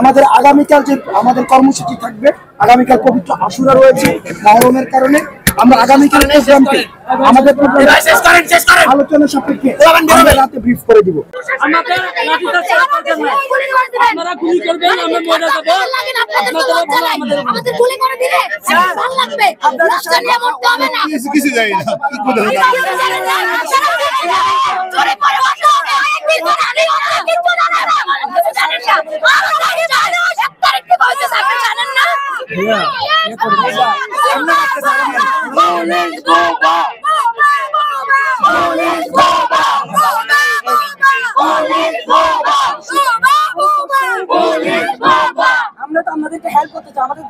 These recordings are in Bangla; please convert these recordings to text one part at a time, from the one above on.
আমাদের আগামীকাল যে আমাদের কর্মসূচি থাকবে, আগামীকাল পবিত্র আশুরা রয়েছে মহরমের কারণে আমরা আগামীকাল প্রোগ্রামকে আমাদের আলোচনা সাপেক্ষে আমরা রাতে ব্রিফ করে দিব। আমরা তো আমাদেরকে হেল্প করতে চাই, আমাদের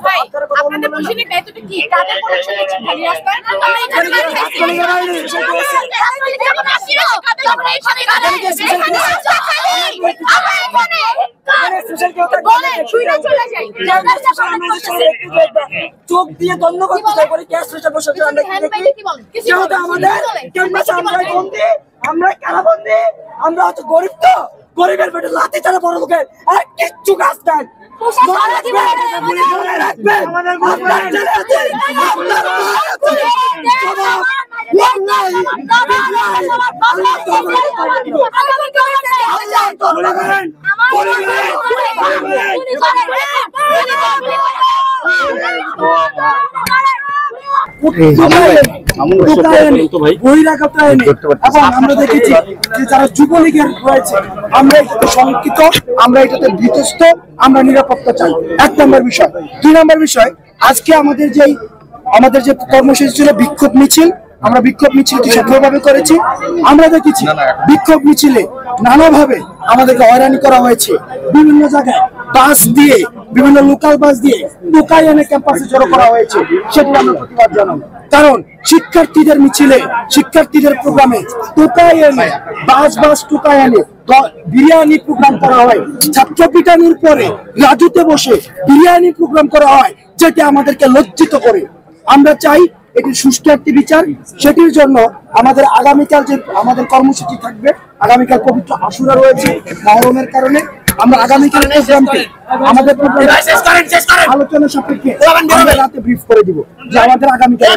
আপনাদের প্রশিক্ষণ এতটা কি কাদের প্রশিক্ষণ আছে খালি রাস্তায় আমরা এখানে খাইছি আমরা আসিও আমরা এখানে চোখ দিয়ে দণ্ড করতে চাই করে ক্যাশ রেজার্ভ বসে যেহেতু আমাদের আমরা কারাবন্দি, আমরা হচ্ছে গরিব, তো গরিবের পেটে লাথি ছাড়া বড় লোকের আর কিচ্ছু কাজ নাই। আমরা দেখেছি যে যারা যুবলীগের রয়েছে আমরা এটাতে শঙ্কিত, আমরা এটাতে ভীতস্ত, আমরা নিরাপত্তা চাই। 1 নম্বর বিষয়। 2 নম্বর বিষয়, আজকে আমাদের যে কর্মসূচি ছিল বিক্ষোভ মিছিল, আমরা বিক্ষোভ মিছিলটি সফলভাবে করেছি। আমরা দেখেছি বিক্ষোভ মিছিলে নানাভাবে আমাদেরকে হয়রানি করা হয়েছে, বিভিন্ন জায়গায় বাস দিয়ে, বিভিন্ন লোকাল বাস দিয়ে টোকাই এনে ক্যাম্পাসে জড়ো করা হয়েছে, সেটি আমরা প্রতিবাদ জানাবো। কারণ শিক্ষার্থীদের মিছিলে, শিক্ষার্থীদের প্রোগ্রামে টোকাই এনে বাস টোকাই এনে বিরিয়ানি প্রোগ্রাম করা হয়, ছাত্র পিটানির পরে রাজুতে বসে বিরিয়ানি প্রোগ্রাম করা হয়, যেটি আমাদেরকে লজ্জিত করে। আমরা চাই এটির সুষ্ঠু একটি বিচার। সেটির জন্য আমাদের আগামীকাল যে আমাদের কর্মসূচি থাকবে, আগামীকাল পবিত্র আশুরা রয়েছে মহরমের কারণে আমরা আগামীকাল প্রোগ্রামকে আমাদের আলোচনা সাপেক্ষে আমরা রাতে ব্রিফ করে দিব যে আমাদের আগামীকাল